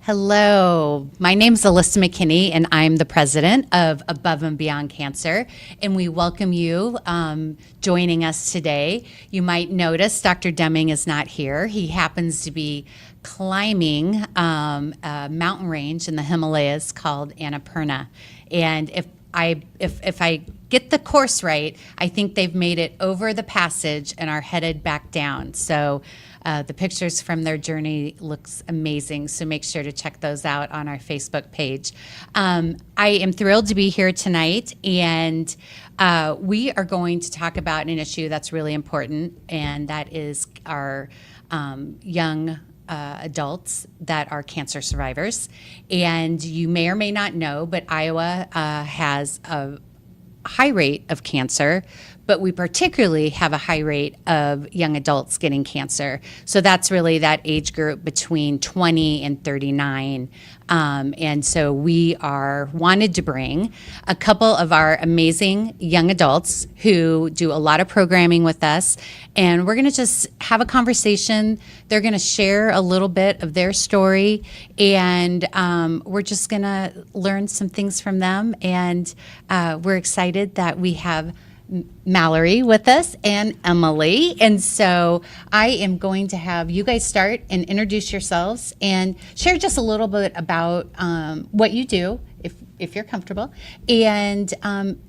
Hello, my name is Alissa McKinney, and I'm the president of Above and Beyond Cancer, and we welcome you joining us today. You might notice Dr. Deming is not here. He happens to be climbing a mountain range in the Himalayas called Annapurna, and if I get the course right, I think they've made it over the passage and are headed back down. So the pictures from their journey looks amazing, so make sure to check those out on our Facebook page. I am thrilled to be here tonight, and we are going to talk about an issue that's really important, and that is our young adults that are cancer survivors. And you may or may not know, but Iowa has a high rate of cancer, but we particularly have a high rate of young adults getting cancer. So that's really that age group between 20 and 39. And so we wanted to bring a couple of our amazing young adults who do a lot of programming with us, and we're going to just have a conversation. They're going to share a little bit of their story, and we're just going to learn some things from them. And we're excited that we have Mallory with us and Emily. And so I am going to have you guys start and introduce yourselves and share just a little bit about what you do, if you're comfortable. And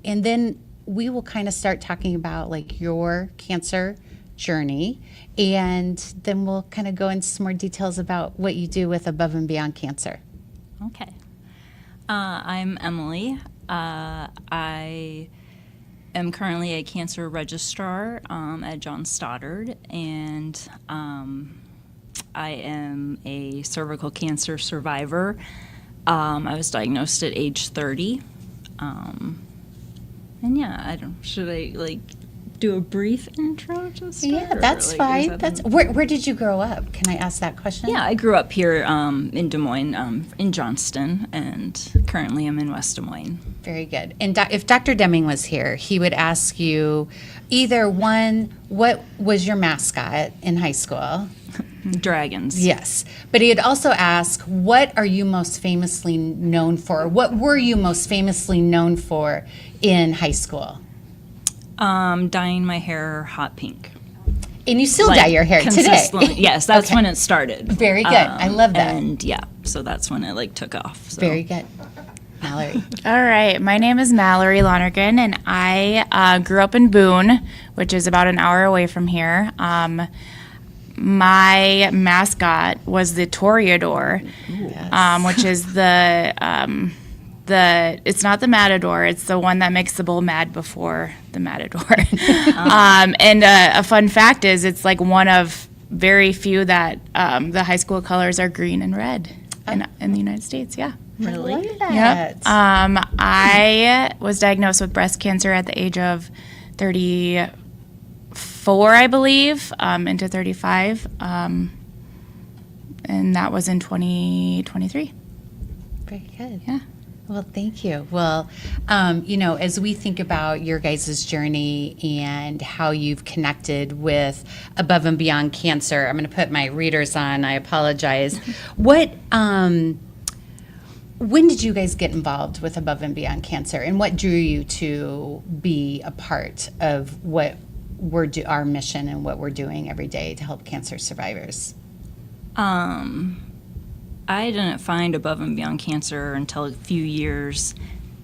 then we will kind of start talking about like your cancer journey. And then we'll kind of go into some more details about what you do with Above and Beyond Cancer. Okay. I'm Emily. I am currently a cancer registrar at John Stoddard, and I am a cervical cancer survivor. I was diagnosed at age 30. And yeah, should I do a brief intro to start? Yeah, that's fine. Where did you grow up? Can I ask that question? Yeah, I grew up here in Des Moines, in Johnston, and currently I'm in West Des Moines. Very good. And if Dr. Deming was here, he would ask you either one, what was your mascot in high school? Dragons. Yes. But he'd also ask, what are you most famously known for? What were you most famously known for in high school? Dyeing my hair hot pink. And you still dye your hair today? Yes, that's when it started. Very good. I love that. And yeah, so that's when it took off. So. Very good. Mallory. All right, my name is Mallory Lonergan, and I grew up in Boone, which is about an hour away from here. My mascot was the Toreador, which is it's not the matador, it's the one that makes the bull mad before the matador. And a fun fact is it's like one of very few that the high school colors are green and red in the United States, yeah. Really? I love that. Yep. I was diagnosed with breast cancer at the age of 34, I believe, into 35, and that was in 2023. Very good. Yeah. Well, thank you. Well, as we think about your guys' journey and how you've connected with Above and Beyond Cancer, I'm going to put my readers on. I apologize. When did you guys get involved with Above and Beyond Cancer, and what drew you to be a part of what our mission and what we're doing every day to help cancer survivors? I didn't find Above and Beyond Cancer until a few years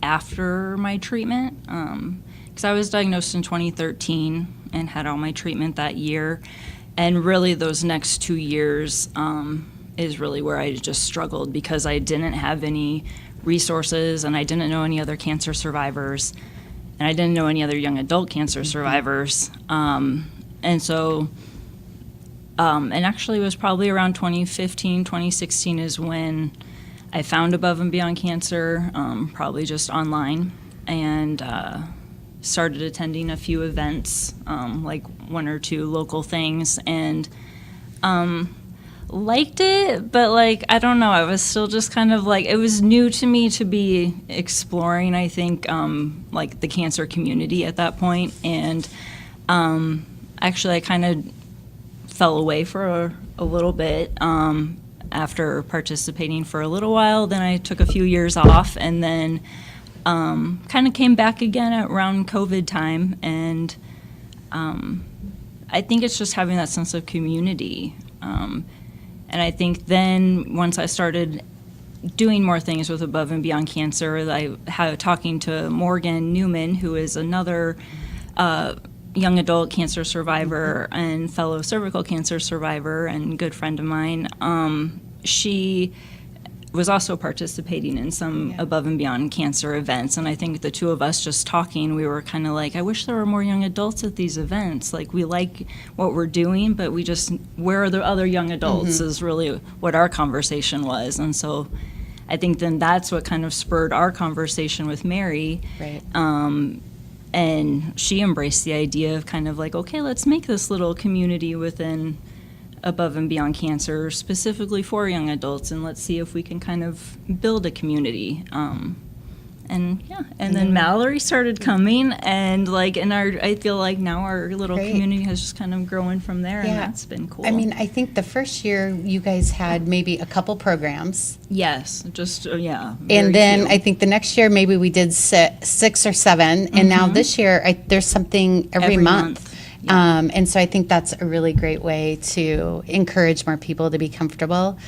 after my treatment, because I was diagnosed in 2013 and had all my treatment that year, and really those next 2 years is really where I just struggled because I didn't have any resources, and I didn't know any other cancer survivors, and I didn't know any other young adult cancer survivors, and so and actually it was probably around 2015, 2016 is when I found Above and Beyond Cancer, probably just online, and started attending a few events, like one or two local things, and liked it, but I don't know, I was still just kind of it was new to me to be exploring, I think, the cancer community at that point, and actually I kind of fell away for a little bit, after participating for a little while. Then I took a few years off, and then kind of came back again around COVID time. And I think it's just having that sense of community. And I think then once I started doing more things with Above and Beyond Cancer, I had talking to Morgan Newman, who is another young adult cancer survivor and fellow cervical cancer survivor and good friend of mine. She was also participating in some Above and Beyond Cancer events, and I think the two of us just talking, we were kind of like, I wish there were more young adults at these events. Like, we like what we're doing, but we just, where are the other young adults is really what our conversation was. And so I think then that's what kind of spurred our conversation with Mary. Right. And she embraced the idea of kind of like, okay, let's make this little community within Above and Beyond Cancer specifically for young adults, and let's see if we can kind of build a community. And then Mallory started coming, and I feel like now our little Great. community has just kind of grown from there, and that's been cool. I mean, I think the first year you guys had maybe a couple programs. Yes, just very And then few. I think the next year maybe we did 6 or 7. And now this year there's something every month. And so I think that's a really great way to encourage more people to be comfortable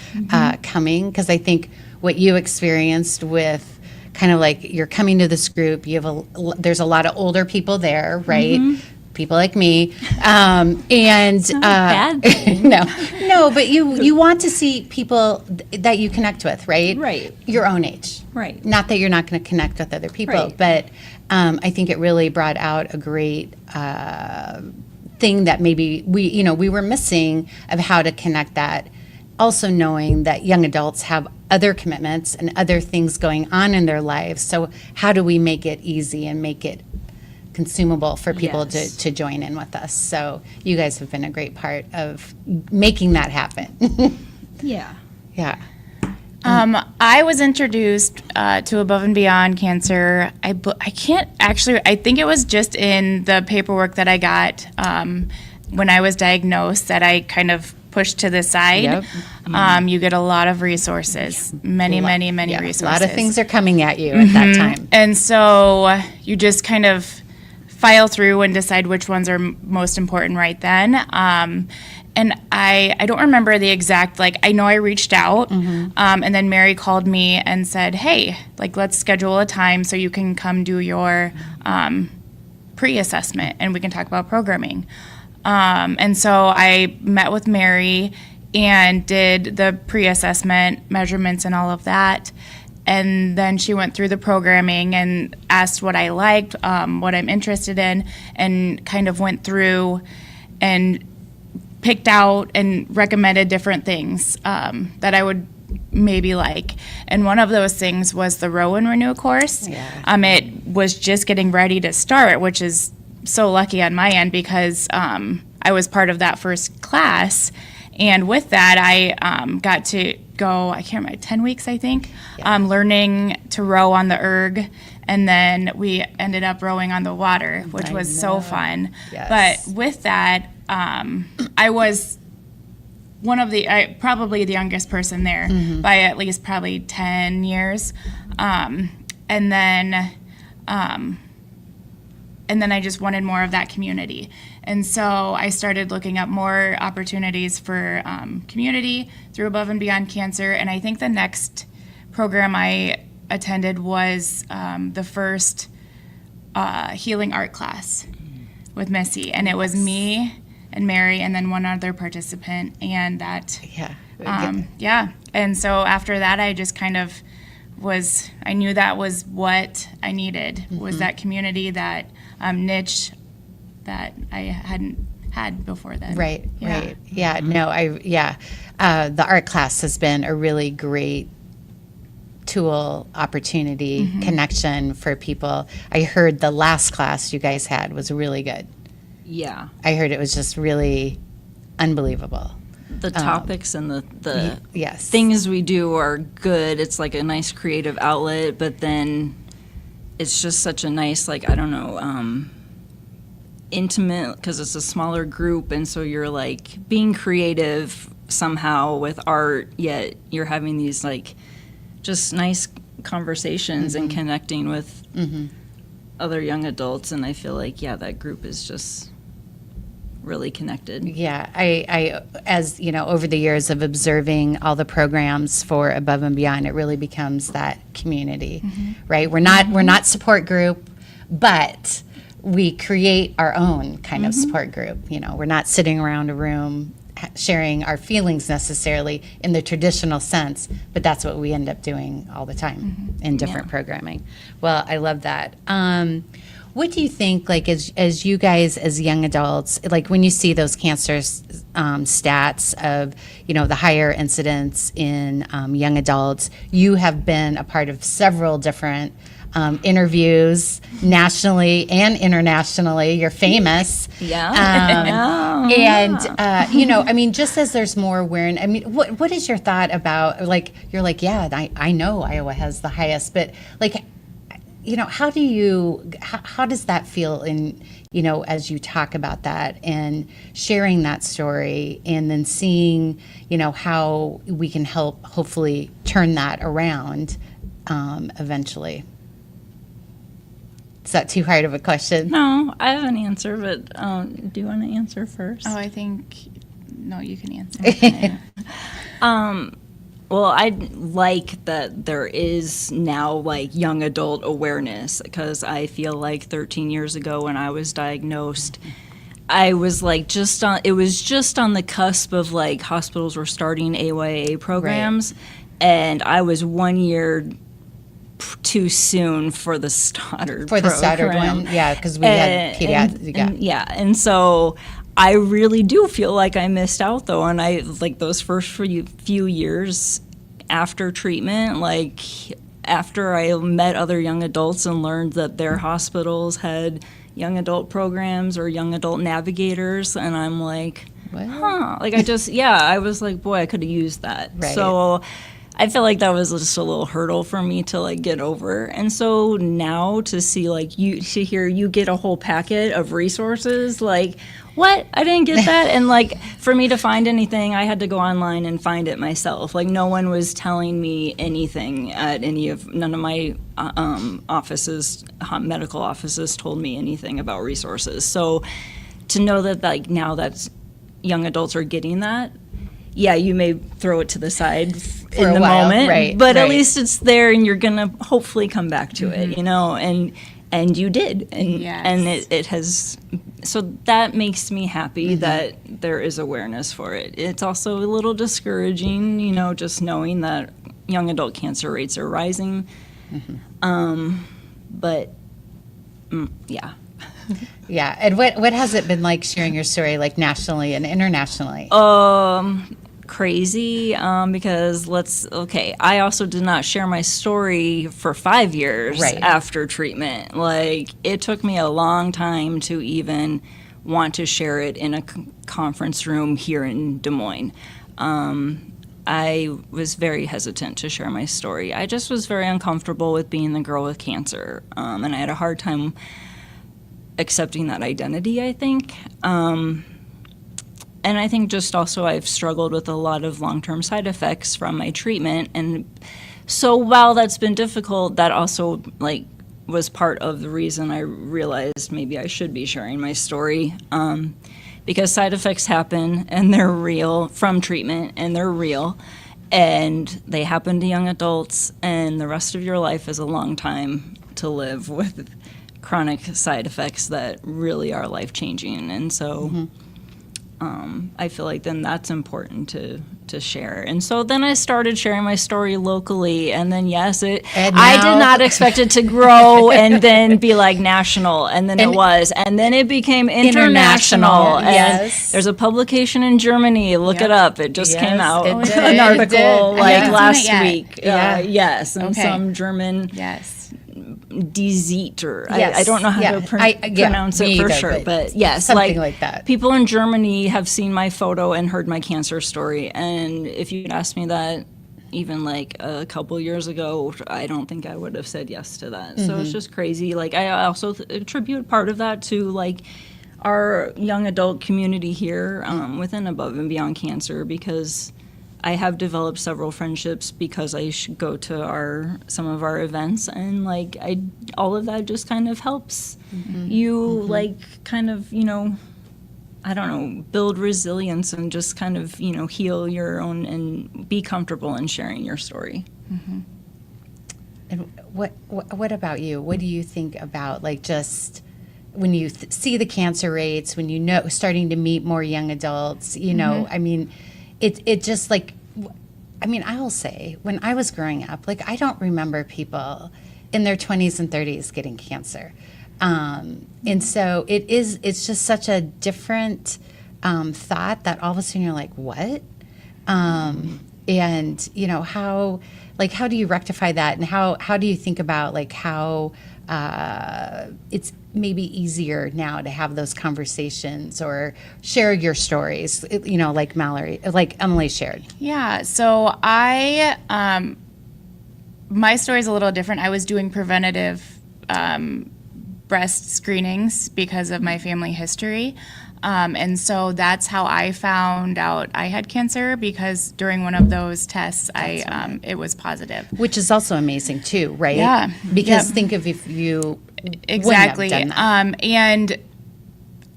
coming. Because I think what you experienced with kind of like you're coming to this group, there's a lot of older people there, right? People like me, and bad thing. no, but you want to see people that you connect with, right? Right. Your own age, Right. Not that you're not going to connect with other people, Right. but I think it really brought out a great thing that maybe we were missing of how to connect that. Also knowing that young adults have other commitments and other things going on in their lives. So how do we make it easy and make it consumable for people Yes. to join in with us? So you guys have been a great part of making that happen. Yeah. Yeah. I was introduced to Above and Beyond Cancer. I think it was just in the paperwork that I got when I was diagnosed that I kind of pushed to the side. Yep. You get a lot of resources, many Yeah, resources. a lot of things are coming at you at that time. And so you just kind of file through and decide which ones are most important right then. And I don't remember the exact, I know I reached out, and then Mary called me and said, hey, let's schedule a time so you can come do your pre-assessment and we can talk about programming. And so I met with Mary and did the pre-assessment measurements and all of that. And then she went through the programming and asked what I liked, what I'm interested in, and kind of went through and picked out and recommended different things that I would maybe like. And one of those things was the Row and Renew course. Yeah. It was just getting ready to start, which is so lucky on my end because I was part of that first class. And with that, I got to go, I can't remember, 10 weeks, I think, learning to row on the erg. And then we ended up rowing on the water, which was so fun. Yes. But with that, I was probably the youngest person there by at least probably 10 years. And then I just wanted more of that community. And so I started looking up more opportunities for community through Above and Beyond Cancer. And I think the next program I attended was the first healing art class with Missy. And it was me and Mary and then one other participant. And that, And so after that, I just kind of I knew that was what I needed, was that community, that niche that I hadn't had before then. Right. Yeah, no, the art class has been a really great tool, opportunity, connection for people. I heard the last class you guys had was really good. Yeah. I heard it was just really unbelievable. The topics and the Yes. things we do are good. It's like a nice creative outlet, but then it's just such a nice, intimate because it's a smaller group, and so you're like being creative somehow with art, yet you're having these like just nice conversations and connecting with other young adults. And I feel like, yeah, that group is just really connected. Yeah, I as you know, over the years of observing all the programs for Above and Beyond, it really becomes that community, right? We're not support group, but we create our own kind of support group. You know, we're not sitting around a room sharing our feelings necessarily in the traditional sense, but that's what we end up doing all the time in different programming. Well, I love that. What do you think, like, as you guys, as young adults, like when you see those cancer stats of, you know, the higher incidence in young adults, you have been a part of several different interviews nationally and internationally. You're famous. And, you know, I mean, just as there's more awareness, I mean, what is your thought about, like, you're like, yeah, I know Iowa has the highest, but like, you know, how does that feel in, you know, as you talk about that and sharing that story and then seeing, you know, how we can help hopefully turn that around eventually? Is that too hard of a question? No, I have an answer, but do you want to answer first? Oh, I think, no, you can answer. Well, I like that there is now like young adult awareness, because I feel like 13 years ago when I was diagnosed, I was like it was just on the cusp of like hospitals were starting AYA programs, and I was 1 year too soon for the Stoddard program. One, yeah, because we had pediatrics. And so I really do feel like I missed out though, and I like those first few years after treatment, like after I met other young adults and learned that their hospitals had young adult programs or young adult navigators, and I'm like, like I was like, boy, I could have used that. Right. So I feel like that was just a little hurdle for me to like get over. And so now to see like to hear you get a whole packet of resources, like, what? I didn't get that. And like for me to find anything, I had to go online and find it myself. Like no one was telling me anything at none of my offices, medical offices told me anything about resources. So to know that like now that young adults are getting that, yeah, you may throw it to the side in the moment, but at least it's there, and you're gonna hopefully come back to it, you know. And you did, and it has. So that makes me happy that there is awareness for it. It's also a little discouraging, you know, just knowing that young adult cancer rates are rising. But yeah. Yeah, and what has it been like sharing your story, like nationally and internationally? Crazy, because I also did not share my story for 5 years after treatment. Like it took me a long time to even want to share it in a conference room here in Des Moines. I was very hesitant to share my story. I just was very uncomfortable with being the girl with cancer, and I had a hard time accepting that identity, I think. And I think just also I've struggled with a lot of long-term side effects from my treatment. And so while that's been difficult, that also like was part of the reason I realized maybe I should be sharing my story, because side effects happen and they're real from treatment, and they're real, and they happen to young adults, and the rest of your life is a long time to live with chronic side effects that really are life-changing. And so I feel like then that's important to share. And so then I started sharing my story locally, and then I did not expect it to grow and then be like national, and then it was, and then it became international. And there's a publication in Germany, look it up, it just came out, an article last week. And some German disease, or I don't know how to pronounce it for sure, but yes, something like that. People in Germany have seen my photo and heard my cancer story, and if you'd asked me that even like a couple years ago, I don't think I would have said yes to that. So it's just crazy. Like I also attribute part of that to like our young adult community here within Above and Beyond Cancer, because I have developed several friendships because I go to some of our events, and like all of that just kind of helps you like kind of, you know, I don't know, build resilience and just kind of, you know, heal your own and be comfortable in sharing your story. And what about you? What do you think about, like, just when you see the cancer rates, when you know, starting to meet more young adults, you know, I mean, it just like, I mean, I will say, when I was growing up, like, I don't remember people in their 20s and 30s getting cancer. And so it's just such a different thought that all of a sudden you're like, what? And, you know, how do you rectify that? And how do you think about, like, how it's maybe easier now to have those conversations or share your stories, you know, like Emily shared? Yeah, so my story is a little different. I was doing preventative breast screenings because of my family history. And so that's how I found out I had cancer, because during one of those tests, it was positive. Which is also amazing too, right? Yeah. Because think of if you Exactly. wouldn't have done that. And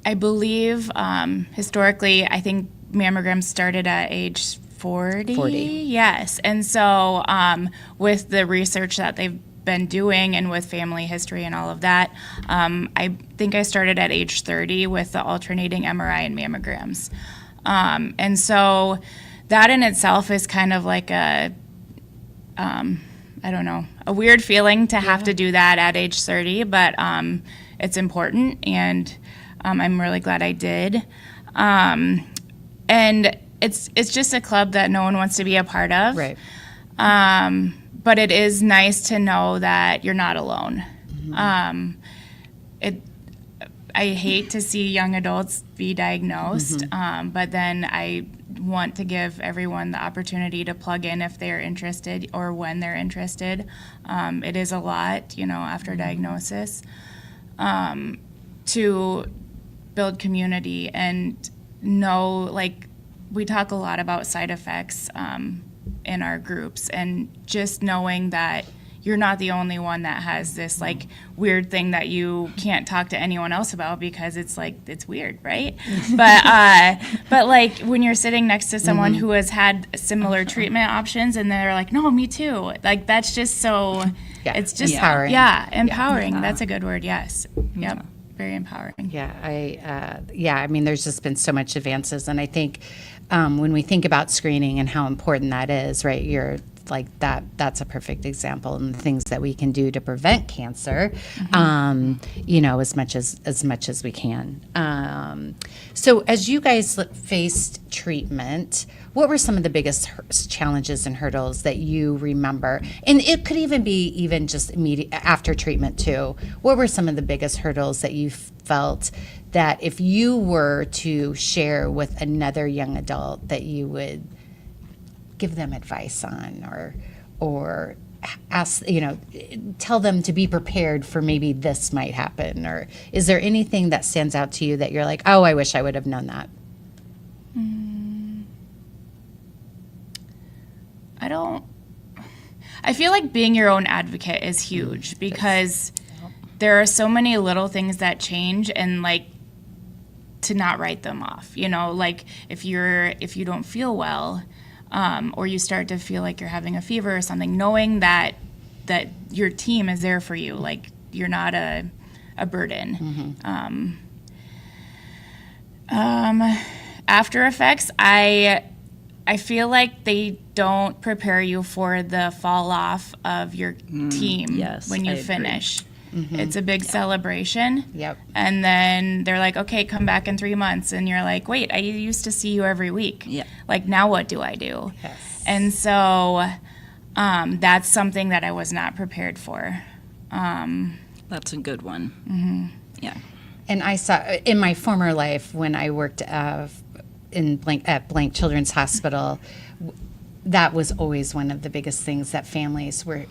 I believe historically, I think mammograms started at age 40. 40. Yes. And so with the research that they've been doing and with family history and all of that, I think I started at age 30 with the alternating MRI and mammograms. And so that in itself is kind of like a weird feeling to have to do that at age 30, but it's important, and I'm really glad I did. And it's just a club that no one wants to be a part of. Right. But it is nice to know that you're not alone. I hate to see young adults be diagnosed, but then I want to give everyone the opportunity to plug in if they're interested or when they're interested. It is a lot, you know, after diagnosis, to build community and know, like, we talk a lot about side effects in our groups, and just knowing that you're not the only one that has this, like, weird thing that you can't talk to anyone else about because it's like, it's weird, right? But like when you're sitting next to someone who has had similar treatment options and they're like, no, me too. Like, that's just so, it's just empowering. Yeah, empowering. Yeah. That's a good word. Yes. Yep. Very empowering. Yeah, I mean, there's just been so much advances, and I think when we think about screening and how important that is, right? You're like that's a perfect example, and the things that we can do to prevent cancer, you know, as much as we can. So as you guys faced treatment, what were some of the biggest challenges and hurdles that you remember? And it could even be just immediate after treatment too. What were some of the biggest hurdles that you felt that if you were to share with another young adult that you would give them advice on, or ask, you know, tell them to be prepared for maybe this might happen? Or is there anything that stands out to you that you're like, oh, I wish I would have known that? I feel like being your own advocate is huge, because there are so many little things that change, and like, to not write them off, you know, like if you don't feel well, or you start to feel like you're having a fever or something, knowing that your team is there for you, like you're not a burden. After effects, I feel like they don't prepare you for the fall off of your team when you finish. It's a big celebration. Yep. And then they're like, okay, come back in 3 months. And you're like, wait, I used to see you every week. Yeah. Like, now what do I do? Yes. And so that's something that I was not prepared for. That's a good one. Yeah. And I saw in my former life when I worked at Blank Children's Hospital, that was always one of the biggest things that families were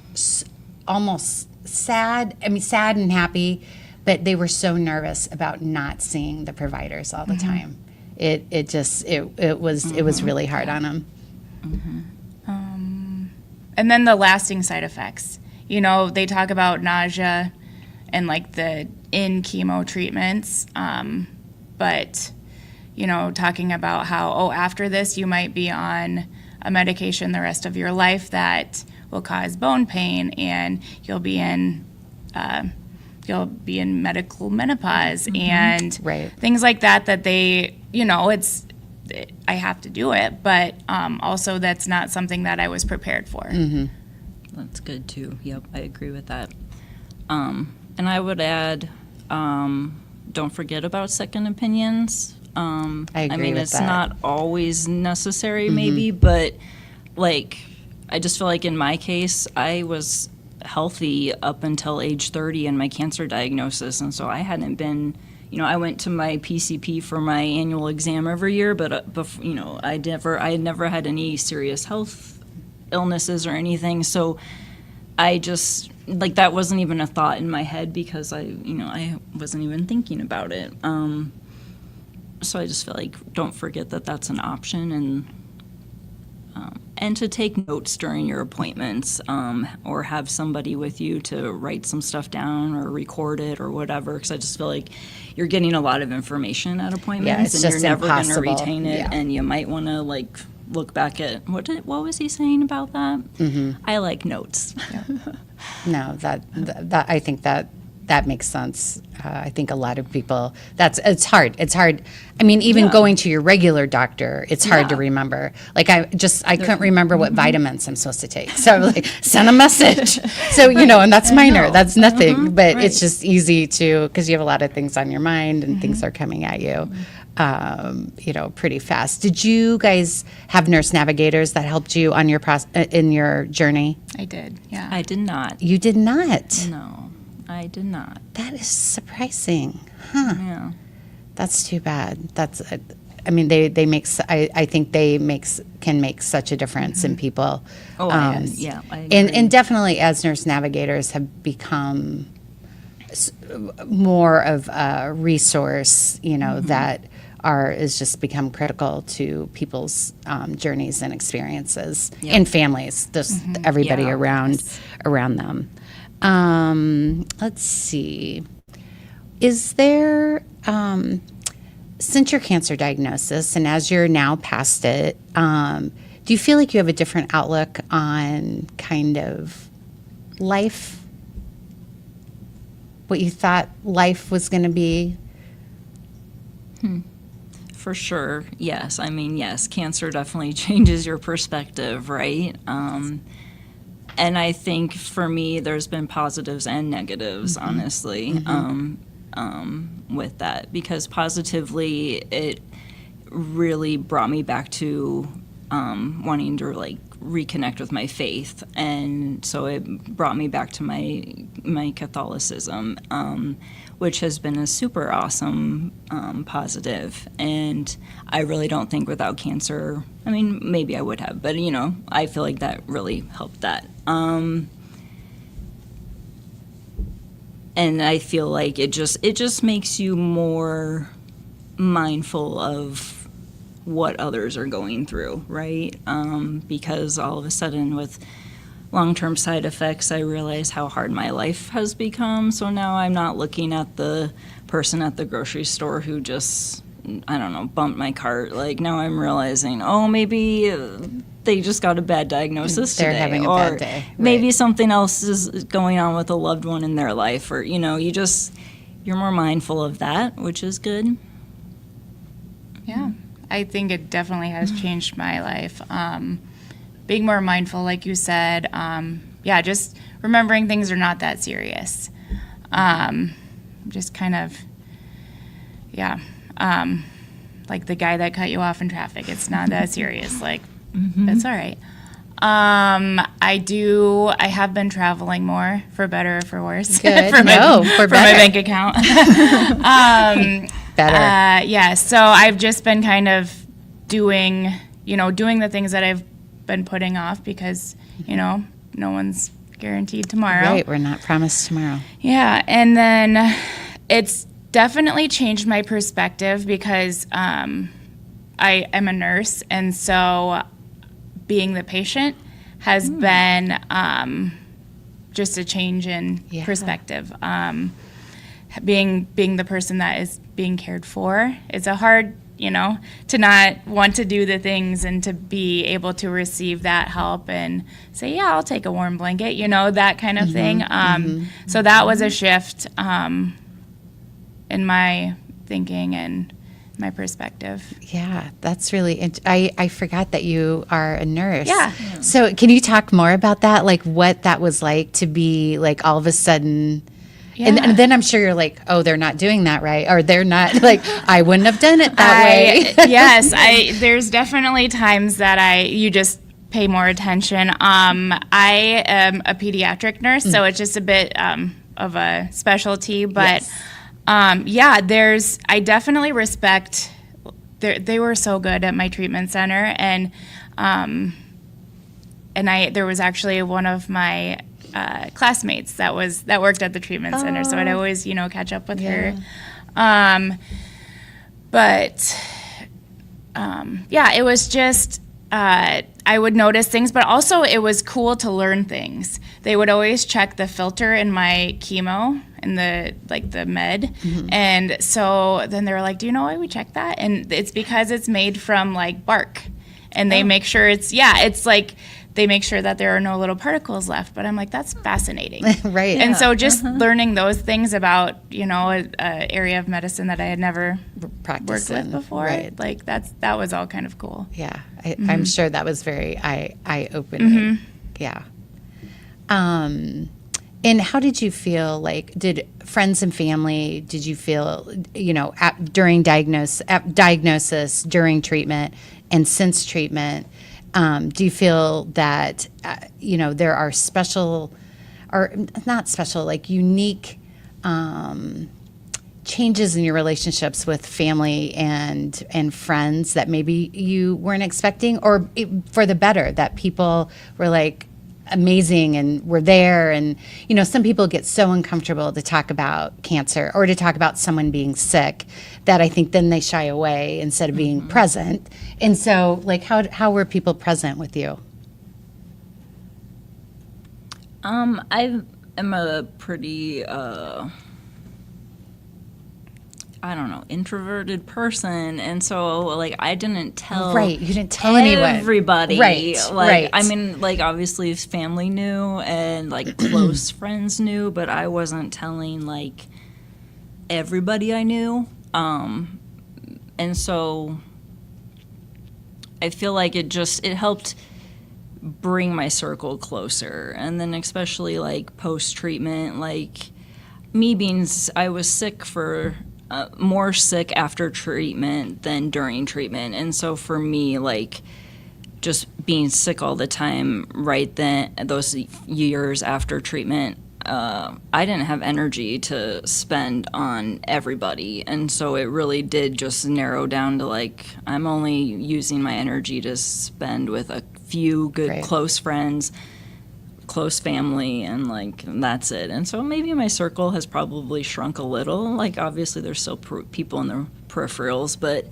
almost sad and happy, but they were so nervous about not seeing the providers all the time. It was really hard on them. And then the lasting side effects. You know, they talk about nausea and like the in chemo treatments, but you know, talking about how, after this you might be on a medication the rest of your life that will cause bone pain, and you'll be in medical menopause and Right. things like that. That they, you know, I have to do it, but also that's not something that I was prepared for. That's good too. Yep, I agree with that. And I would add, don't forget about second opinions. I agree mean, with it's that. not always necessary, maybe, but like, I just feel like in my case, I was healthy up until age 30 in my cancer diagnosis, and so I hadn't been, you know, I went to my PCP for my annual exam every year, but you know, I had never had any serious health illnesses or anything, so I just, like, that wasn't even a thought in my head because I wasn't even thinking about it. So I just feel like, don't forget that that's an option, and to take notes during your appointments, or have somebody with you to write some stuff down or record it or whatever, because I just feel like you're getting a lot of information at appointments, it's and just you're never going to impossible. retain it, Yeah. and you might want to like look back at what was he saying about that. I like notes. No, that I think that makes sense. I think a lot of people, it's hard. It's hard. I mean, even going to your regular doctor, it's hard to remember. Like I couldn't remember what vitamins I'm supposed to take. So I was like, send a message. So, you know, and that's minor. That's nothing. But it's just easy because you have a lot of things on your mind and things are coming at you, you know, pretty fast. Did you guys have nurse navigators that helped you on your in your journey? I did, yeah. I did not. You did not. No, I did not. That is surprising. Huh. Yeah. That's too bad. I mean, they make. I think can make such a difference in people. Oh, I agree. And definitely as nurse navigators have become more of a resource, you know, that is just become critical to people's journeys and experiences and families, just everybody Yeah. around them. Let's see. Is there, since your cancer diagnosis and as you're now past it, do you feel like you have a different outlook on kind of life? What you thought life was going to be? For sure, yes. I mean, yes, cancer definitely changes your perspective, right? And I think for me, there's been positives and negatives, honestly, with that. Because positively, it really brought me back to wanting to, like, reconnect with my faith. And so it brought me back to my Catholicism, which has been a super awesome positive. And I really don't think without cancer, I mean, maybe I would have, but, you know, I feel like that really helped that. And I feel like it just makes you more mindful of what others are going through, right? Because all of a sudden with long-term side effects, I realize how hard my life has become. So now I'm not looking at the person at the grocery store who just, I don't know, bumped my cart. Like, now I'm realizing, oh, maybe they just got a bad diagnosis They're today. having a or bad day, maybe right. something else is going on with a loved one in their life. Or, you know, you're more mindful of that, which is good. Yeah, I think it definitely has changed my life. Being more mindful, like you said, just remembering things are not that serious. Just kind of, like the guy that cut you off in traffic. It's not that serious. Like, that's all right. I have been traveling more, for better or for worse. Good. for my better. bank account. Better. So I've just been kind of doing the things that I've been putting off because, you know, no one's guaranteed tomorrow. Right, we're not promised tomorrow. Yeah, and then It's definitely changed my perspective because I am a nurse, and so being the patient has been just a change in perspective. Being the person that is being cared for, it's a hard, to not want to do the things and to be able to receive that help and say, yeah, I'll take a warm blanket, that kind of thing. So that was a shift in my thinking and my perspective. Yeah, that's really, I forgot that you are a nurse. Yeah. So can you talk more about that? Like what that was like to be like all of a sudden, and then I'm sure you're like, oh, they're not doing that right. Or they're not like, I wouldn't have done it that way. Yes, there's definitely times that you just pay more attention. I am a pediatric nurse, so it's just a bit of a specialty, but I definitely respect, they were so good at my treatment center, and there was actually one of my classmates that worked at the treatment center, so I'd always catch up with her. It was just I would notice things, but also it was cool to learn things. They would always check the filter in my chemo and the med, and so then they were like, do you know why we check that? And it's because it's made from like bark, and they make sure they make sure that there are no little particles left. But I'm like, that's fascinating. Right. And so just learning those things about, an area of medicine that I had never worked with before, like that was all kind of cool. Yeah. I'm sure that was very eye-opening. Yeah. And how did you feel, like, did friends and family, did you feel, during diagnosis, during treatment, and since treatment, do you feel that, there are special, or not special, like unique changes in your relationships with family and friends that maybe you weren't expecting, or for the better, that people were like amazing and were there? And, some people get so uncomfortable to talk about cancer or to talk about someone being sick that I think then they shy away instead of being present. And so, like, how were people present with you? I am a pretty, introverted person, and so, like, I didn't tell you didn't tell anyone. Everybody. Right. I mean, like, obviously his family knew and, like, close friends knew, but I wasn't telling, like, everybody I knew. And so I feel like it helped bring my circle closer. And then especially, like, post-treatment, like, I was sick for more sick after treatment than during treatment. And so for me, like, just being sick all the time right then, those years after treatment, I didn't have energy to spend on everybody. And so it really did just narrow down to, like, I'm only using my energy to spend with a few good close friends, close family, and, like, that's it. And so maybe my circle has probably shrunk a little. Like, obviously there's still people in the peripherals, but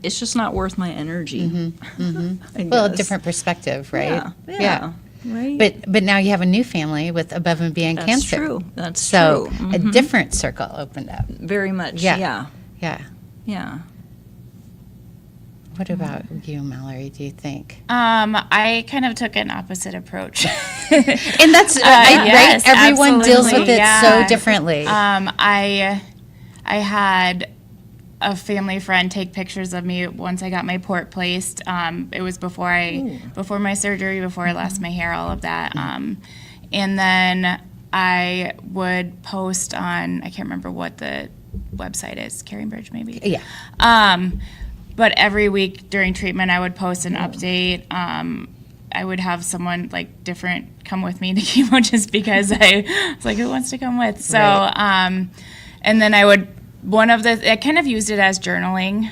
it's just not worth my energy. Well, a different perspective, right? Yeah. Right. But now you have a new family with Above and Beyond Cancer. True. That's so true. A different circle opened up. Very much. Yeah. What about you, Mallory, do you think? I kind of took an opposite approach. And that's right? Everyone deals with it so differently. I had a family friend take pictures of me once I got my port placed. It was before my surgery, before I lost my hair, all of that. And then I would post on, I can't remember what the website is, Caring Bridge maybe? Yeah. But every week during treatment, I would post an update. I would have someone, like, different come with me to chemo just because I was like, who wants to come with? So, and then I kind of used it as journaling.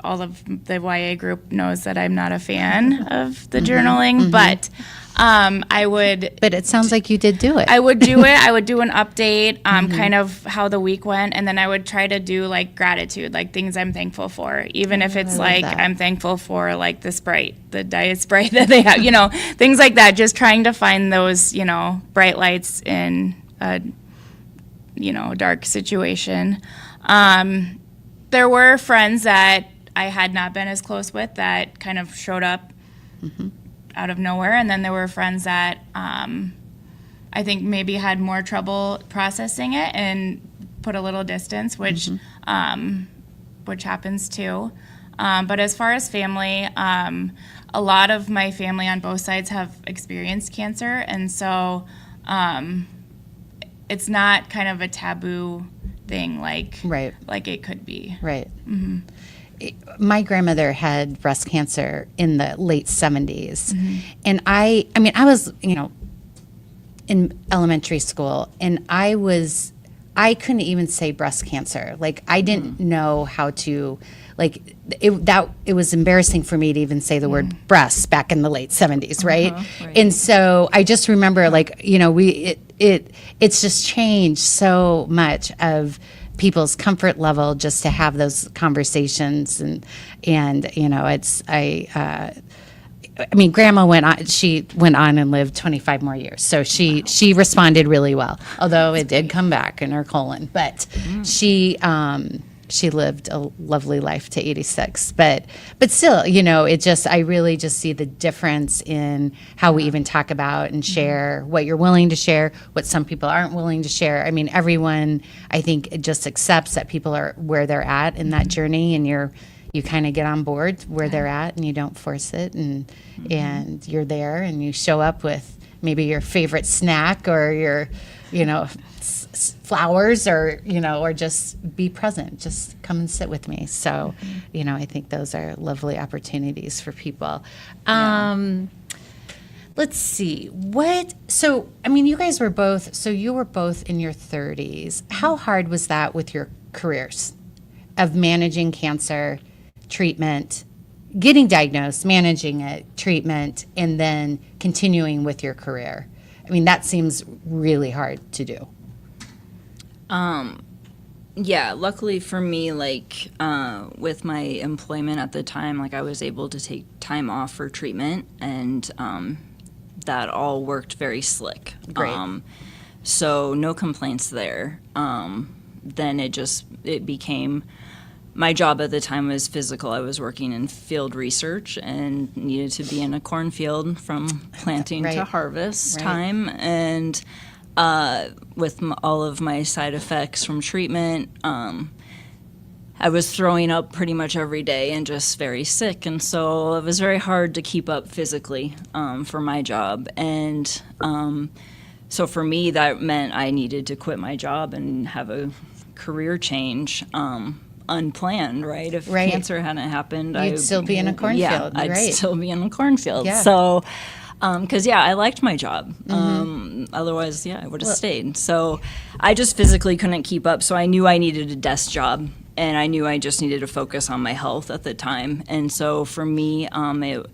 all of the YA group knows that I'm not a fan of the journaling, but I would. But it sounds like you did do it. I would do it. I would do an update, kind of how the week went, and then I would try to do like gratitude, like things I'm thankful for, even if it's like that. I'm thankful for like the Sprite, the Diet Sprite that they have, things like that. Just trying to find those, bright lights in a, dark situation. There were friends that I had not been as close with that kind of showed up out of nowhere, and then there were friends that I think maybe had more trouble processing it and put a little distance, which happens too. But as far as family, a lot of my family on both sides have experienced cancer, and so it's not kind of a taboo thing like it could be. Right. My grandmother had breast cancer in the late 70s. And I was, in elementary school, and I couldn't even say breast cancer. Like, I didn't know how to, like, it was embarrassing for me to even say the word breast back in the late 70s, right? Right. And so I just remember, like, it's just changed so much of people's comfort level just to have those conversations, and Grandma she went on and lived 25 more years, so she responded really well, although it did come back in her colon, but she lived a lovely life to 86, but still, I really just see the difference in how we even talk about and share what you're willing to share, what some people aren't willing to share. I mean, everyone, I think, it just accepts that people are where they're at in that journey, and you kind of get on board where they're at, and you don't force it, and you're there, and you show up with maybe your favorite snack or your, flowers, or just be present, just come and sit with me. So I think those are lovely opportunities for people. Let's see you guys were both in your 30s. How hard was that with your careers of managing cancer, treatment, getting diagnosed, managing it, treatment, and then continuing with your career? I mean, that seems really hard to do. Yeah, luckily for me, like, with my employment at the time, like, I was able to take time off for treatment, and that all worked very slick. Great. So no complaints there. Then it became, my job at the time was physical. I was working in field research and needed to be in a cornfield from planting to harvest time, and with all of my side effects from treatment, I was throwing up pretty much every day and just very sick. And so it was very hard to keep up physically for my job. And so for me, that meant I needed to quit my job and have a career change unplanned, right? If cancer hadn't happened, You'd still be in a cornfield. Yeah, I'd right. still be in a cornfield. Yeah. So... because I liked my job. Otherwise, I would have stayed. So I just physically couldn't keep up. So I knew I needed a desk job, and I knew I just needed to focus on my health at the time. And so for me, it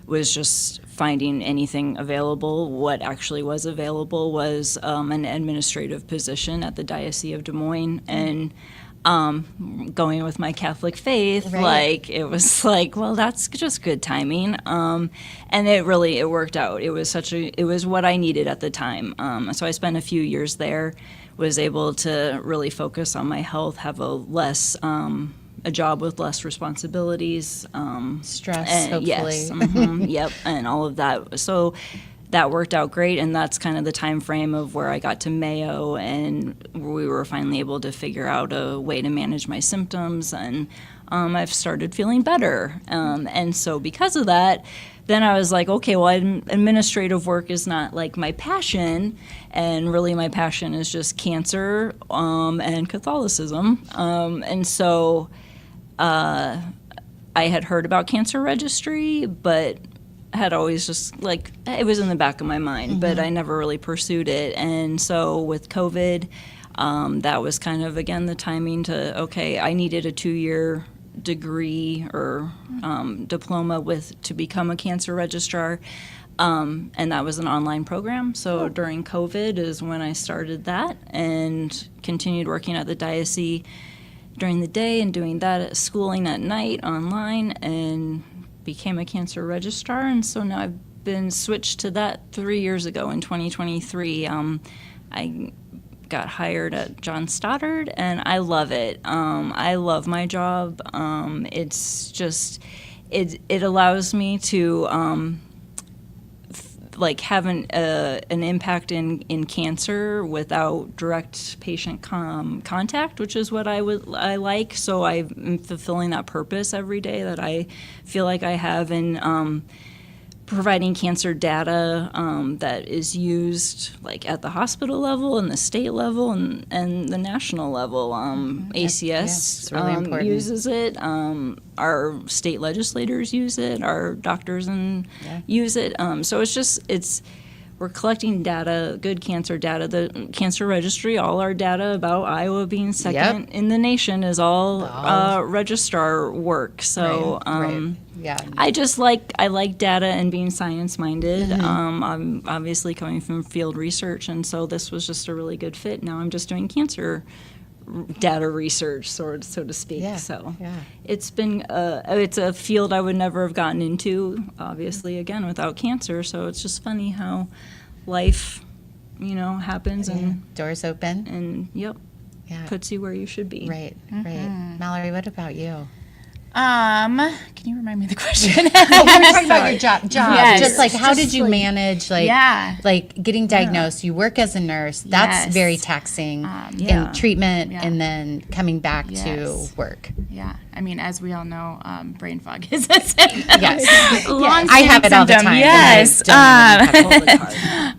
was just finding anything available. What actually was available was an administrative position at the Diocese of Des Moines, and going with my Catholic faith, like, it was like, well, that's just good timing. And it worked out. It was what I needed at the time. So I spent a few years there, was able to really focus on my health, have a job with less responsibilities. Stress, and, hopefully. Yes, yep, and all of that. So that worked out great, and that's kind of the time frame of where I got to Mayo, and we were finally able to figure out a way to manage my symptoms, and I've started feeling better. And so because of that, then I was like, okay, well, administrative work is not like my passion, and really my passion is just cancer and Catholicism. And so I had heard about Cancer Registry, but had always just, like, it was in the back of my mind, but I never really pursued it. And so with COVID, that was kind of, again, the timing to, okay, I needed a 2-year degree or diploma to become a cancer registrar. And that was an online program. So during COVID is when I started that and continued working at the diocese during the day and doing that at schooling at night online, and became a cancer registrar. And so now I've been switched to that 3 years ago in 2023. I got hired at John Stoddard, and I love it. I love my job. It's just, it allows me to have an impact in cancer without direct patient contact, which is what I like. So I'm fulfilling that purpose every day that I feel like I have in providing cancer data that is used like at the hospital level and the state level and the national level. ACS it's really important. uses it. Our state legislators use it. Our doctors use it. So we're collecting data, good cancer data. The cancer registry, all our data about Iowa being second in the nation is all registrar work. So right. Yeah. I like data and being science minded. I'm obviously coming from field research, and so this was just a really good fit. Now I'm just doing cancer data research, so to speak. Yeah. So Yeah. it's been it's a field I would never have gotten into, obviously, again without cancer. So it's just funny how life, happens and Doors open. and puts you where you should be. Right. Right. Mallory, what about you? Can you remind me of the question? We're talking about your job. Yes. Just like how did you manage Yeah. like getting diagnosed? You work as a nurse. That's Yes. very taxing Yeah. in treatment Yeah. and then coming back to Yes. work. Yeah, I mean, as we all know, brain fog is a symptom. Yes. Long-standing I have it all the symptom. time. Yes. and I don't even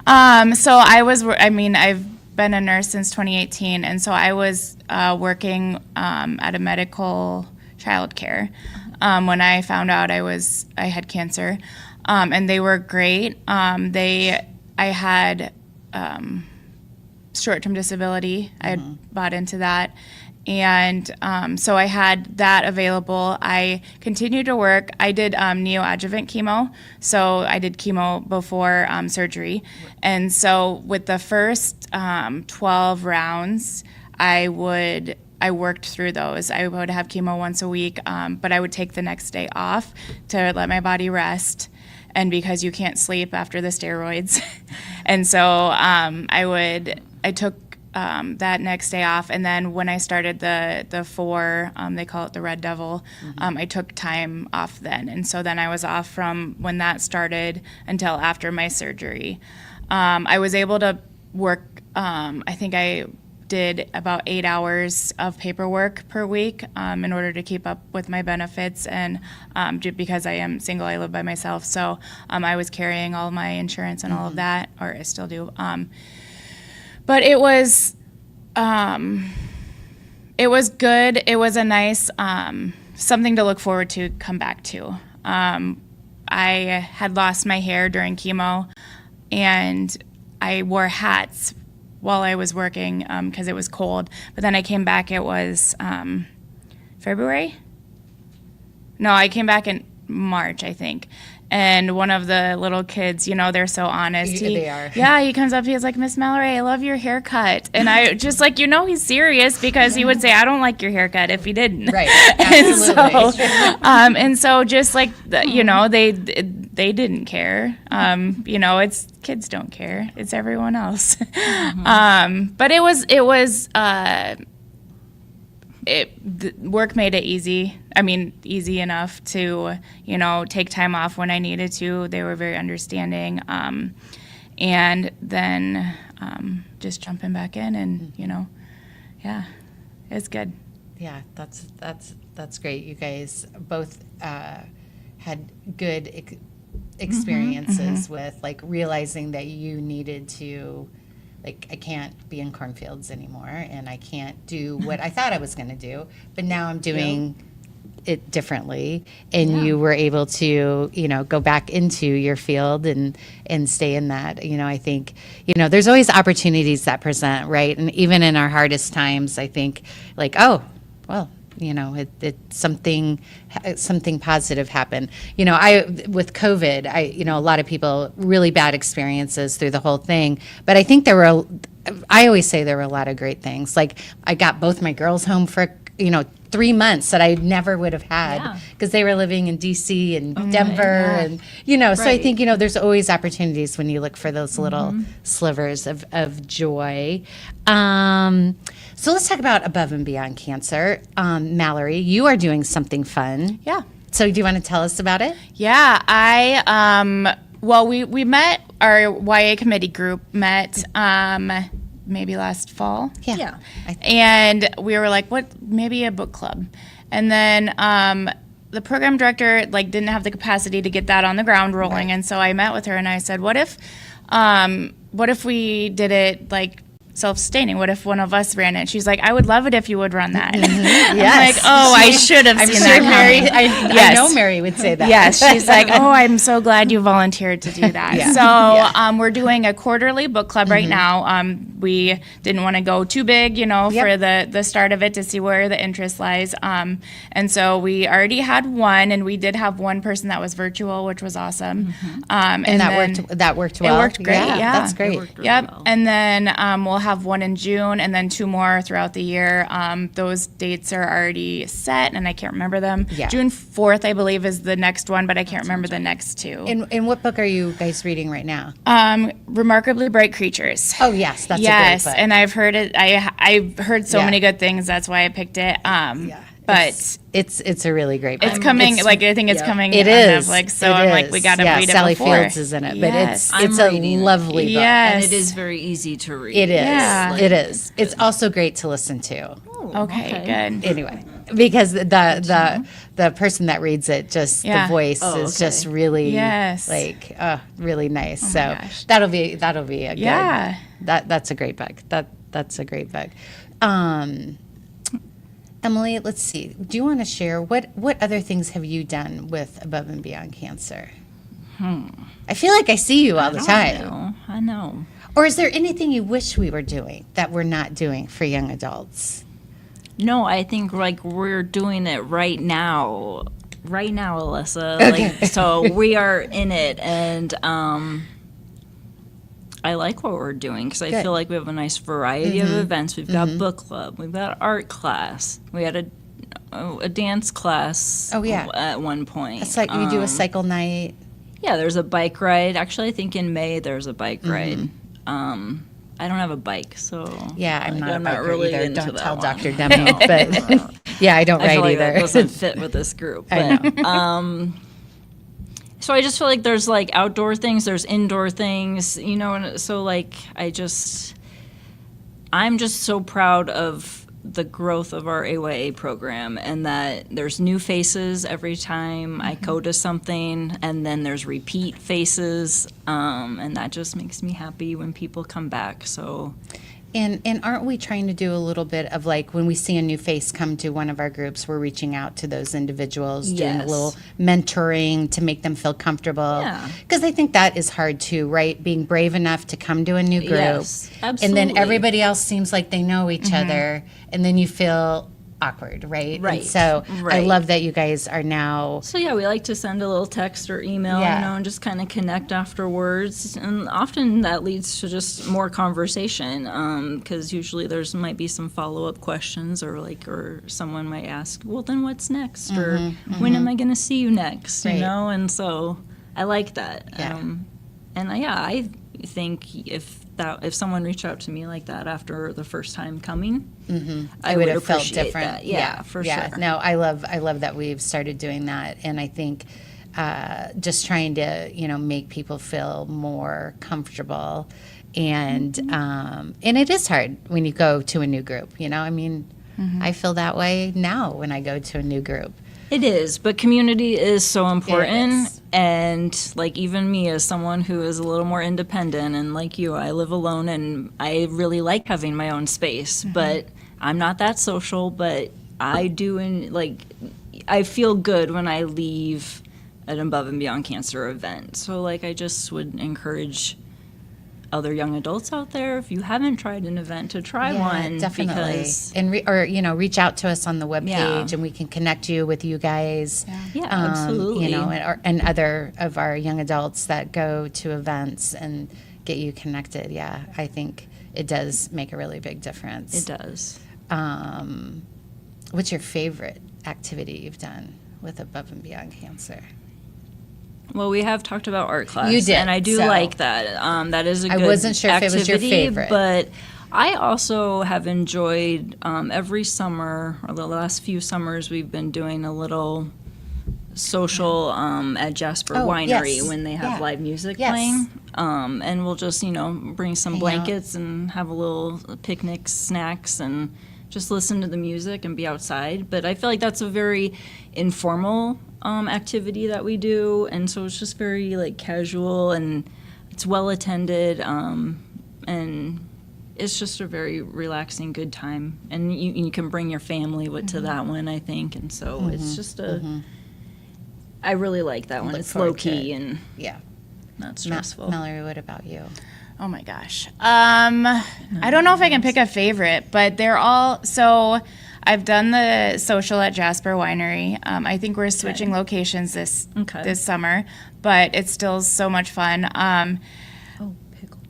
have it. So I've been a nurse since 2018, and so I was working at a medical childcare when I found out I had cancer, and they were great. I had short-term disability. I had bought into that. And so I had that available. I continued to work. I did neoadjuvant chemo. So I did chemo before surgery. And so with the first 12 rounds, I worked through those. I would have chemo once a week, but I would take the next day off to let my body rest. And because you can't sleep after the steroids. And so I took that next day off, and then when I started the 4, they call it the Red Devil, I took time off then, and so then I was off from when that started until after my surgery. I was able to work, I think I did about 8 hours of paperwork per week in order to keep up with my benefits, and because I am single, I live by myself, so I was carrying all my insurance and all of that, or I still do. But it was good. It was a nice something to look forward to, come back to. I had lost my hair during chemo, and I wore hats while I was working because it was cold. But then I came back, it was February? No, I came back in March, I think. And one of the little kids, they're so honest. They are. Yeah, he comes up, he's like, Miss Mallory, I love your haircut. And I just he's serious because he would say, I don't like your haircut if he didn't. Right. Absolutely. And so just they didn't care. It's kids don't care. It's everyone else. But work made it easy. I mean, easy enough to, take time off when I needed to. They were very understanding. And then just jumping back in and, it's good. Yeah, that's great. You guys both had good experiences with realizing that you needed to. I can't be in cornfields anymore, and I can't do what I thought I was going to do, but now I'm doing it differently. And you were able to, go back into your field and stay in that. I think, there's always opportunities that present, right? And even in our hardest times, I think, oh, well, something positive happened. With COVID, a lot of people really bad experiences through the whole thing, but I think I always say there were a lot of great things. Like I got both my girls home for 3 months that I never would have had because they were living in DC and Denver and so I think there's always opportunities when you look for those little slivers of joy. So let's talk about Above and Beyond Cancer. Mallory, you are doing something fun. Yeah. So do you want to tell us about it? Yeah, we met, our YA committee group met maybe last fall. Yeah. And we were like, maybe a book club. And then the program director didn't have the capacity to get that on the ground rolling. Right. And so I met with her and I said, what if we did it self-sustaining? What if one of us ran it? She's like, I would love it if you would run that. Yes. I'm like, I should have seen that coming. I know Mary would say that. Yes, she's like, I'm so glad you volunteered to do that. Yeah. So we're doing a quarterly book club right now. We didn't want to go too big, for the start of it to see where the interest lies. And so we already had one, and we did have one person that was virtual, which was awesome. And that worked well. It worked great. Yeah. That's great. Really Yep. well. And then we'll have one in June and then 2 more throughout the year. Those dates are already set, and I can't remember them. Yeah. June 4th, I believe, is the next one, but I can't remember the next 2. And what book are you guys reading right now? Remarkably Bright Creatures. Oh, yes. That's a great book. And I've heard it. I've heard so many good things. That's why I picked it. But it's a really great book. it's coming. I think it's coming. It on is. Netflix, so It I'm is. we got to Yeah, read it Sally before. Fields is in it, but Yes. it's I'm a reading it. lovely book. Yes. And it is very easy to read. It is. Yeah. It is. It's also great to listen to. Okay, good. Anyway, because the person that reads it, just the voice is just really really nice. Oh my So gosh. that'll be a good. Yeah. That's a great book. That's a great book. Emily, let's see. Do you want to share what other things have you done with Above and Beyond Cancer? I feel like I see you all the time. I know. Or is there anything you wish we were doing that we're not doing for young adults? No, I think we're doing it right now. Right now, Alissa. Okay. So we are in it, and I like what we're doing because I Good. feel like we have a nice variety of events. We've got book club, we've got art class, we had a dance class. Oh, yeah. At one point. It's like you do a cycle night. Yeah, there's a bike ride. Actually, I think in May there's a bike ride. I don't have a bike, so Yeah, I'm not a biker really either. into Don't that tell one. Dr. Deming, but yeah, I don't I feel ride like either. that doesn't fit with this group. But, I know. So I just feel like there's outdoor things, there's indoor things, and so I'm just so proud of the growth of our AYA program, and that there's new faces every time I go to something, and then there's repeat faces, and that just makes me happy when people come back. So And aren't we trying to do a little bit of when we see a new face come to one of our groups, we're reaching out to those individuals, doing a Yes. little mentoring to make them feel comfortable. Yeah. Because I think that is hard too, right? Being brave enough to come to a new group. Yes, And then absolutely. everybody else seems like they know each other, and then you feel awkward, right? Right, And so I right. love that you guys are now. So yeah, we like to send a little text or email, Yeah. and just kind of connect afterwards, and often that leads to just more conversation, because usually there's might be some follow-up questions, or someone might ask, well, then what's next, or when am I going to see you next, Right. and so I like that. Yeah. I think if someone reached out to me like that after the first time coming, I would have felt appreciate different. that. Yeah, for sure. No, I love that we've started doing that, and I think just trying to make people feel more comfortable, and it is hard when you go to a new group. I feel that way now when I go to a new group. It is, but community is so important. is. And even me, as someone who is a little more independent, and like you, I live alone, and I really like having my own space. But I'm not that social. But I do, I feel good when I leave an Above and Beyond Cancer event. So I just would encourage other young adults out there, if you haven't tried an event, to try one. Definitely. Because, And reach out to us on the webpage, Yeah. and we can connect you with you guys. yeah, absolutely. And other of our young adults that go to events and get you connected. Yeah, I think it does make a really big difference. It does. What's your favorite activity you've done with Above and Beyond Cancer? Well, we have talked about art class. You did, and I do so- like that. That is a I good wasn't sure if it was your activity, favorite. But I also have enjoyed every summer, or the last few summers, we've been doing a little social at Jasper Oh, Winery yes. when they have Yeah. live music Yes. playing. And we'll just, bring some Hang out. blankets and have a little picnic, snacks, and just listen to the music and be outside. But I feel like that's a very informal activity that we do, and so it's just very like casual, and it's well attended, and it's just a very relaxing, good time. And you can bring your family to that one, I think, and so it's just I really like that one. Look It's forward low to key it. and Yeah. not stressful. Mallory, what about you? Oh my gosh. I don't know if I can pick a favorite, but they're all so. I've done the social at Jasper Winery. I think we're switching locations this summer, but it's still so much fun. Oh, pickleball.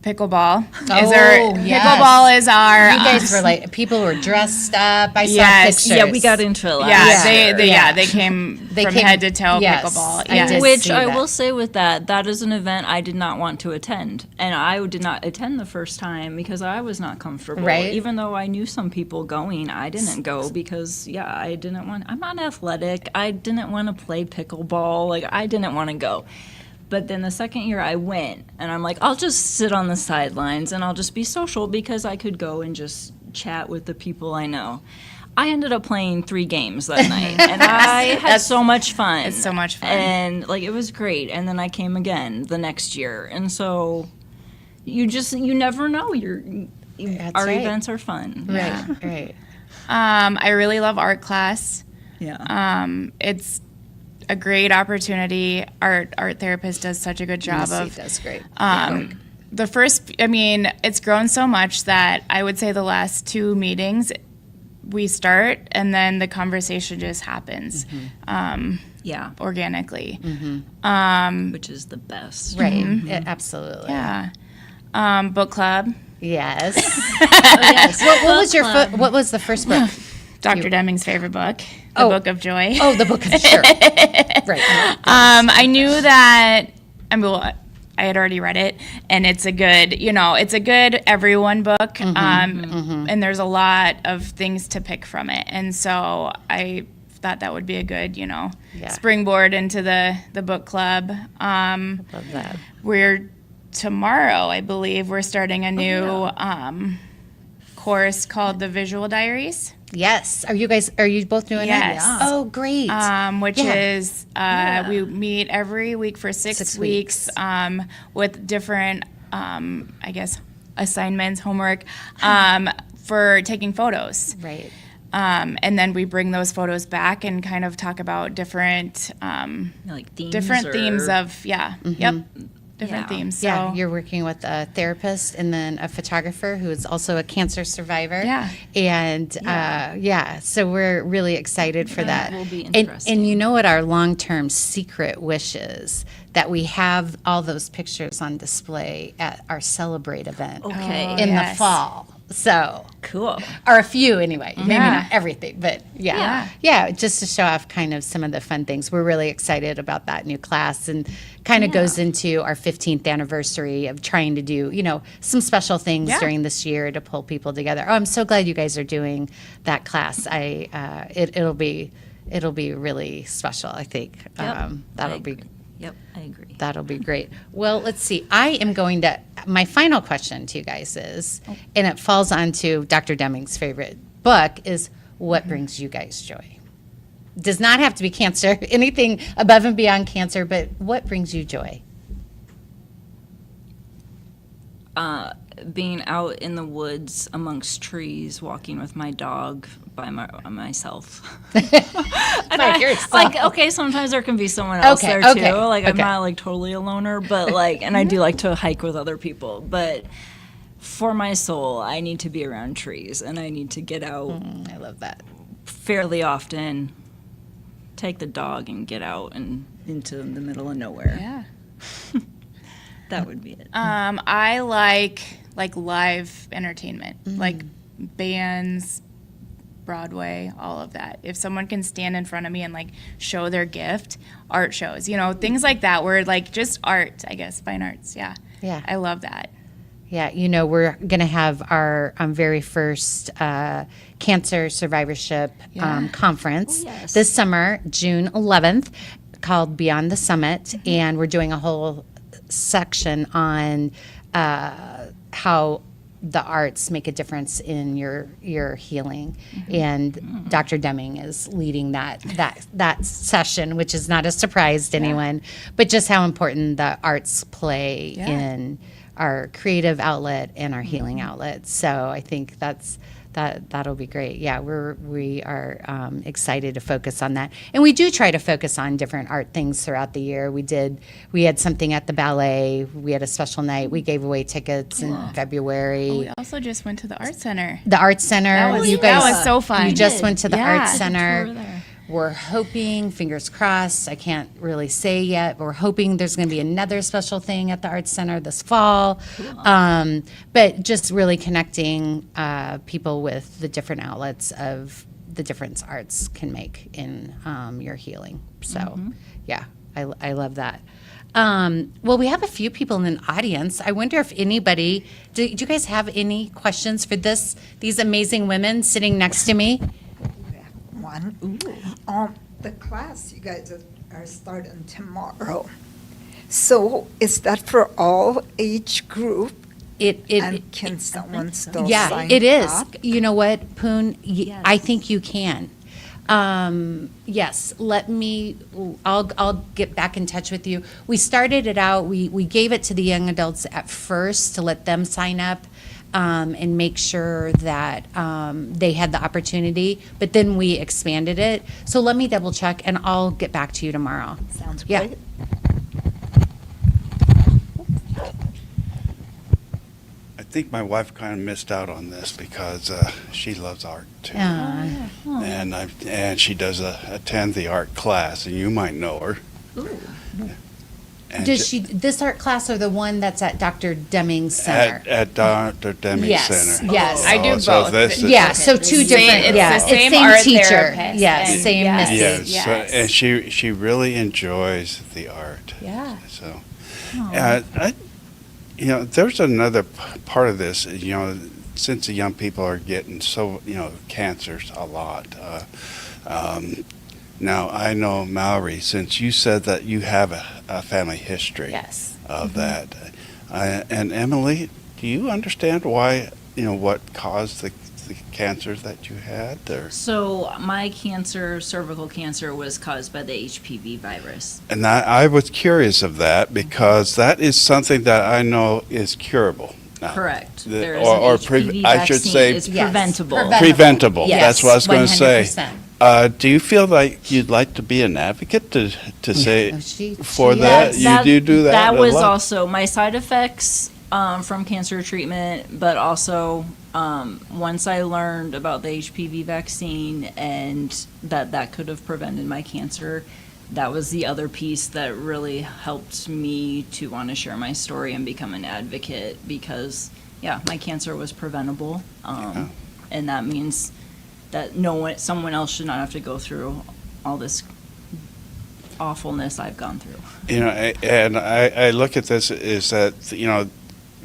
Pickleball Oh, yes. pickleball is our. You guys were like, people were dressed up. I saw Yes. pictures. Yeah, we got into it last Yeah, year. they came They from came- head to toe yes, pickleball. I Yes. did. Which see I that. will say with that is an event I did not want to attend. And I did not attend the first time because I was not comfortable. Right. Even though I knew some people going, I didn't go because, I'm not athletic. I didn't want to play pickleball. Like, I didn't want to go. But then the second year I went, and I'm like, I'll just sit on the sidelines and I'll just be social because I could go and just chat with the people I know. I ended up playing 3 games that night, and I had so much fun. It's so much fun. And, it was great. And then I came again the next year. And so you never know. Our right. events are fun. Right. I really love art class. Yeah. It's a great opportunity. Art therapist does such a good job Missy of. does great. The first, it's grown so much that I would say the last 2 meetings, we start and then the conversation just happens Yeah. organically. Which is the best. Right. Yeah, absolutely. Yeah. Book club. Yes. Yes. What was the first book? Dr. Deming's favorite book, The Book of Joy. Oh, the book of sure. Right. I knew that. I had already read it, and it's a good, it's a good everyone book. And there's a lot of things to pick from it, and so I thought that would be a good, springboard into the book club. Love that. Tomorrow, I believe, we're starting a new course called the Visual Diaries. Yes. Are you both doing Yes. it? Oh, great. Which Yeah. is we meet every week for 6 weeks with different, assignments, homework for taking photos. Right. And then we bring those photos back and kind of talk about different themes of different themes. So Yeah, you're working with a therapist and then a photographer who is also a cancer survivor. Yeah. And so we're really excited for that. will be And interesting. you know what our long-term secret wish is? That we have all those pictures on display at our Celebrate event Okay. in the yes. fall. So, Cool. or a few anyway, maybe Yeah. not everything, but Yeah. just to show off kind of some of the fun things. We're really excited about that new class, and kind of goes into our 15th anniversary of trying to do, some special things during this year to pull people together. Oh, I'm so glad you guys are doing that class. It'll be really special, I think. Yep, I agree. That'll be great. Well, let's see. My final question to you guys is, and it falls onto Dr. Deming's favorite book, is what brings you guys joy? Does not have to be cancer, anything above and beyond cancer, but what brings you joy? being out in the woods amongst trees, walking with my dog by myself. Like, okay, sometimes there can be someone else Okay, there okay, too. Like, I'm okay. not like totally a loner, but like, and I do like to hike with other people. But for my soul, I need to be around trees, and I need to get out I love that. fairly often. Take the dog and get out and into the middle of nowhere. Yeah. That would be it. I like live entertainment, like bands, Broadway, all of that. If someone can stand in front of me and like show their gift, art shows, things like that, where like just art, I guess, fine arts. Yeah. Yeah. I love that. Yeah, we're going to have our very first cancer survivorship conference yes. this summer, June 11th, called Beyond the Summit. And we're doing a whole section on how the arts make a difference in your healing. And Dr. Deming is leading that session, which is not a surprise to anyone, but just how important the arts play in our creative outlet and our healing outlet. So I think that'll be great. Yeah, we are excited to focus on that, and we do try to focus on different art things throughout the year. We had something at the ballet. We had a special night. We gave away tickets in February. We also just went to the art center. The art center. That was so fun. You just went to the Yeah. art Did a center. tour there. We're hoping, fingers crossed, I can't really say yet, but we're hoping there's going to be another special thing at the Arts Center this fall. But just really connecting people with the different outlets of the difference arts can make in your healing. So, yeah, I love that. Well, we have a few people in the audience. I wonder if anybody, do you guys have any questions for these amazing women sitting next to me? One. The class you guys are starting tomorrow. So is that for all age group? And can someone still sign it is. up? You know what, Poon? Yes. I think you can. Yes, I'll get back in touch with you. We started it out, we gave it to the young adults at first to let them sign up and make sure that they had the opportunity, but then we expanded it. So let me double check and I'll get back to you tomorrow. Sounds Yeah. great. I think my wife kind of missed out on this because she loves art too, and she does attend the art class, and you might know her. And Does she, this art class or the one that's at Dr. Deming's Center? at Dr. Deming's Yes, Center? yes. I do So both. this is, Yeah, so two different, It's yeah. the same It's art teacher. therapist. Yes, and same yes, Missy. Yes, and she really enjoys the art. Yeah. So, there's another part of this. Since the young people are getting cancers a lot. Now I know, Mallory, since you said that you have a family history Yes. of that, and Emily, do you understand why? What caused the cancers that you had? Or? So my cancer, cervical cancer, was caused by the HPV virus. And I was curious of that because that is something that I know is curable. Now, Correct. the- There is or an HPV I should vaccine. say It's Yes. preventable. preventable. Yes, That's what I was going to say. 100%. Do you feel like you'd like to be an advocate to say Oh, she- for she- that? You do that. That a was lot? also my side effects from cancer treatment, but also once I learned about the HPV vaccine and that could have prevented my cancer, that was the other piece that really helped me to want to share my story and become an advocate because, my cancer was preventable. And that means that someone else should not have to go through all this awfulness I've gone through. And I look at this is that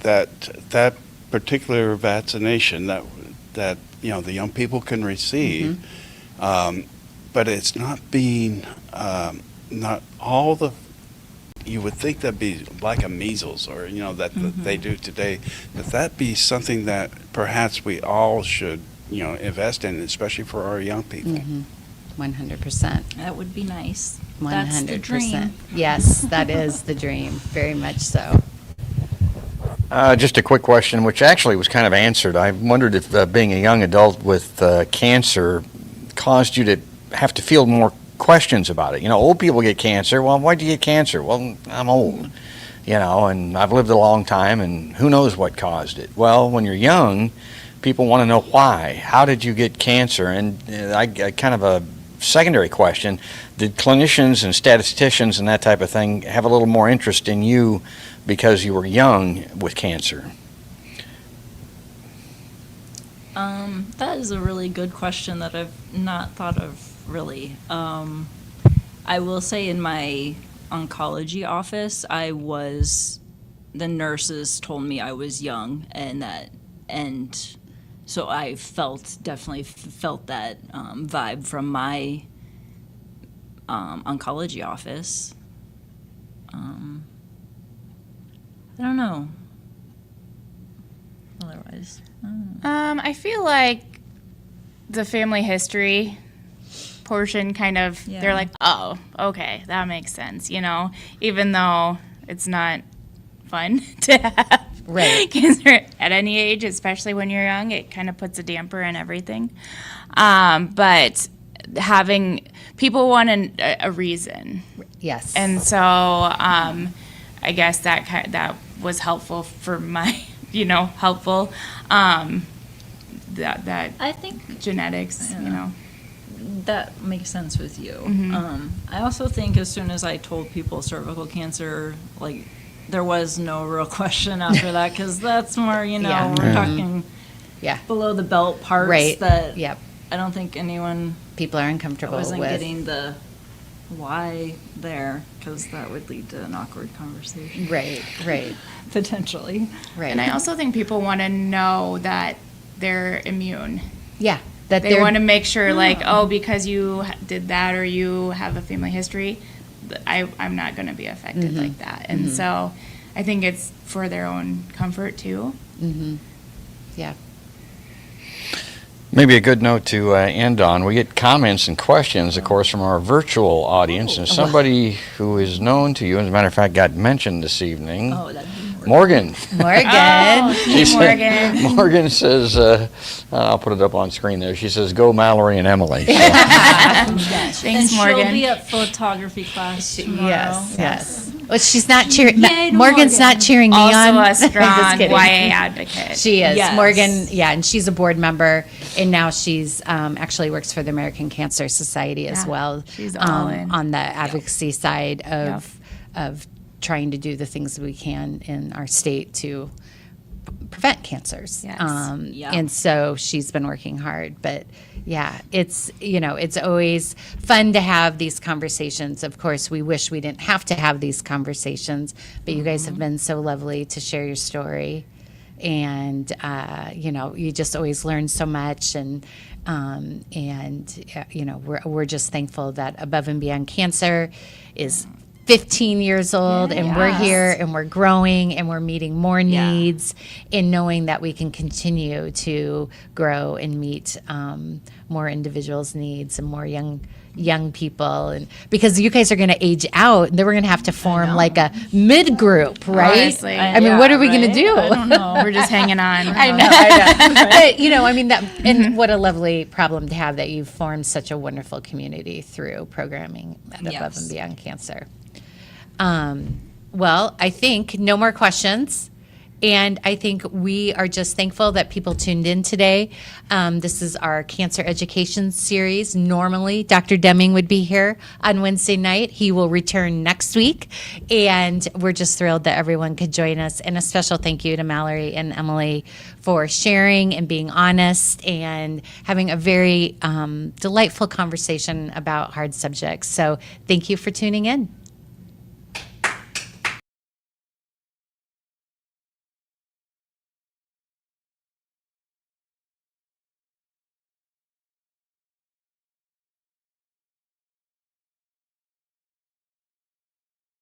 that particular vaccination that the young people can receive, but it's not being not all the. You would think that'd be like a measles or that they do today. That be something that perhaps we all should invest in, especially for our young people. 100%. That would be nice. That's the 100%. dream. Yes, that is the dream, very much so. Just a quick question, which actually was kind of answered. I wondered if being a young adult with cancer caused you to have to field more questions about it. You know, old people get cancer. Well, why'd you get cancer? Well, I'm old, you know, and I've lived a long time, and who knows what caused it. Well, when you're young, people want to know why. How did you get cancer? And I kind of a secondary question, did clinicians and statisticians and that type of thing have a little more interest in you because you were young with cancer? That is a really good question that I've not thought of really. I will say in my oncology office, the nurses told me I was young, and so I definitely felt that vibe from my oncology office. I don't know. Otherwise, I feel like the family history portion kind of, they're like, oh, okay, that makes sense, you know, even though it's not fun to have cancer at any age, especially when you're young, it kind of puts a damper in everything. But having people want a reason. Yes. And so I guess that was helpful for my, helpful. That I think genetics, that makes sense with you. I also think as soon as I told people cervical cancer, like, there was no real question after that, because that's more, Yeah. we're talking below the belt parts that I don't think anyone People are uncomfortable wasn't with. getting the why there, because that would lead to an awkward conversation. Right. Potentially. Right. And I also think people want to know that they're immune. Yeah. That They want to make sure, like, because you did that or you have a family history, I'm not going to be affected like that. And so I think it's for their own comfort, too. Yeah. Maybe a good note to end on. We get comments and questions, of course, from our virtual audience, and somebody who is known to you, as a matter of fact, got mentioned this evening. Oh, that'd be Morgan. Morgan. Hey, Morgan. Morgan says, I'll put it up on screen there. She says, "Go Mallory and Emily." So, Thanks, and Morgan. she'll be at photography class tomorrow. Yes. Well, she's not cheering. Yay to Morgan's Morgan. not cheering me Also on. a I'm just strong kidding. YA advocate. She is. Yes. Morgan, and she's a board member, and now she's actually works for the American Cancer Society as Yeah, well. she's all in. On the advocacy side of trying to do the things we can in our state to prevent cancers. Yes. And so she's been working hard, but yeah, it's always fun to have these conversations. Of course, we wish we didn't have to have these conversations, but you guys have been so lovely to share your story. And, you just always learn so much. And we're just thankful that Above and Beyond Cancer is 15 years old, and we're here, and we're growing, and we're meeting more needs, and knowing that we can continue to grow and meet more individuals' needs and more young people, and because you guys are going to age out, and then we're going to have to form like a mid group, right? Honestly. I mean, what are we going to do? I don't know. We're just hanging on. I know. But and what a lovely problem to have that you've formed such a wonderful community through programming at Above and Beyond Cancer. Well, I think no more questions. And I think we are just thankful that people tuned in today. This is our cancer education series. Normally, Dr. Deming would be here on Wednesday night. He will return next week. And we're just thrilled that everyone could join us. And a special thank you to Mallory and Emily for sharing and being honest and having a very delightful conversation about hard subjects. So thank you for tuning in.